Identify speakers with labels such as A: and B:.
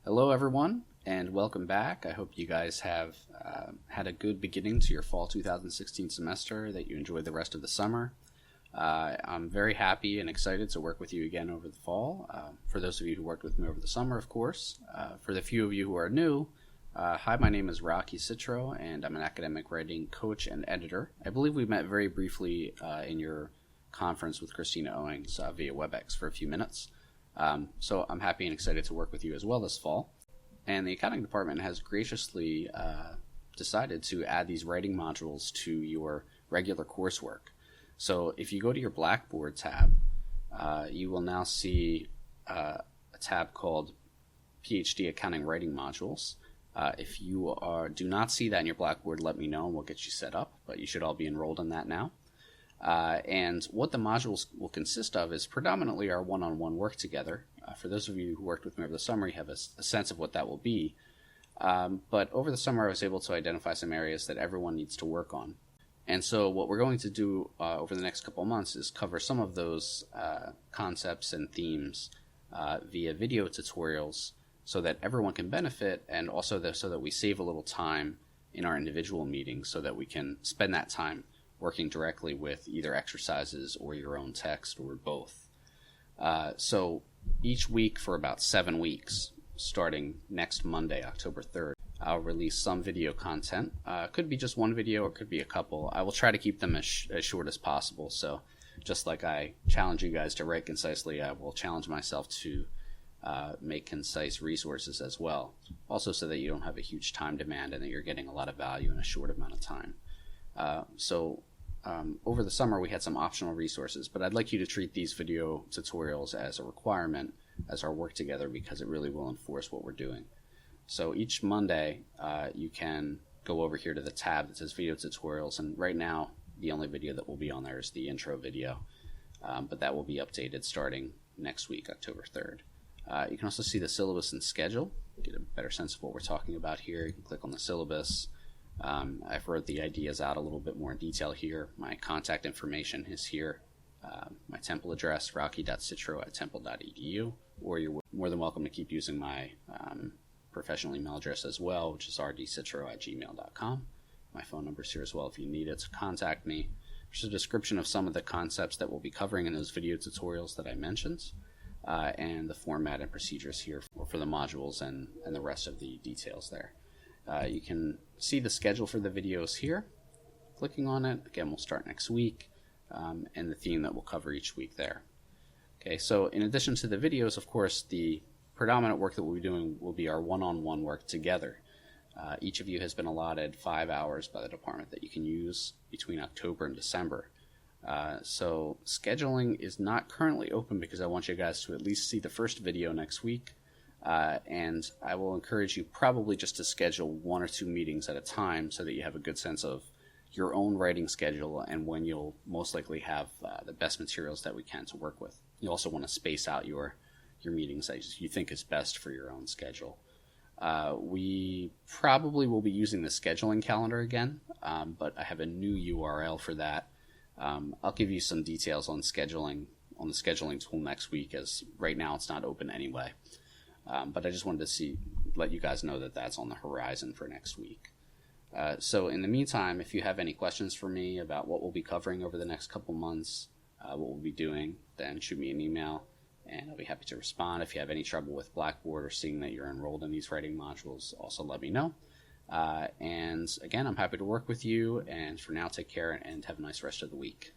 A: Hello, everyone, and welcome back. I hope you guys have had a good beginning to your fall 2016 semester, that you enjoyed the rest of the summer. I'm very happy and excited to work with you again over the fall. For those of you who worked with me over the summer, of course. For the few of you who are new, hi, my name is Rocky Citro, and I'm an academic writing coach and editor. I believe we met very briefly in your conference with Christina Owings via WebEx for a few minutes. So I'm happy and excited to work with you as well this fall. And the accounting department has graciously decided to add these writing modules to your regular coursework. So if you go to your Blackboard tab, you will now see a tab called PhD Accounting Writing Modules. If you do not see that in your Blackboard, let me know and we'll get you set up, but you should all be enrolled in that now. And what the modules will consist of is predominantly our one-on-one work together. For those of you who worked with me over the summer, you have a sense of what that will be. But over the summer, I was able to identify some areas that everyone needs to work on. And so what we're going to do over the next couple of months is cover some of those concepts and themes via video tutorials so that everyone can benefit, and also so that we save a little time in our individual meetings so that we can spend that time working directly with either exercises or your own text or both. So each week for about 7 weeks, starting next Monday, October 3rd, I'll release some video content. Could be just one video or could be a couple. I will try to keep them as short as possible. So just like I challenge you guys to write concisely, I will challenge myself to make concise resources as well. Also so that you don't have a huge time demand and that you're getting a lot of value in a short amount of time. Over the summer we had some optional resources, but I'd like you to treat these video tutorials as a requirement as our work together, because it really will enforce what we're doing. So each Monday you can go over here to the tab that says video tutorials, and right now the only video that will be on there is the intro video, but that will be updated starting next week, October 3rd. You can also see the syllabus and schedule, get a better sense of what we're talking about here. You can click on the syllabus. I've wrote the ideas out a little bit more in detail here. My contact information is here. My Temple address, rocky.citro@temple.edu, or you're more than welcome to keep using my professional email address as well, which is rdcitro@gmail.com. My phone number is here as well if you need it to contact me. There's a description of some of the concepts that we'll be covering in those video tutorials that I mentioned, and the format and procedures here for the modules and the rest of the details there. You can see the schedule for the videos here. Clicking on it, again, we'll start next week, and the theme that we'll cover each week there. Okay, so in addition to the videos, of course, the predominant work that we'll be doing will be our one-on-one work together. Each of you has been allotted 5 hours by the department that you can use between October and December. So scheduling is not currently open because I want you guys to at least see the first video next week. And I will encourage you probably just to schedule 1 or 2 meetings at a time so that you have a good sense of your own writing schedule and when you'll most likely have the best materials that we can to work with. You also want to space out your meetings as you think is best for your own schedule. We probably will be using the scheduling calendar again, but I have a new URL for that. I'll give you some details on the scheduling tool next week, as right now it's not open anyway. But I just wanted to let you guys know that that's on the horizon for next week. So in the meantime, if you have any questions for me about what we'll be covering over the next couple months, what we'll be doing, then shoot me an email and I'll be happy to respond. If you have any trouble with Blackboard or seeing that you're enrolled in these writing modules, also let me know. And again, I'm happy to work with you, and for now, take care and have a nice rest of the week.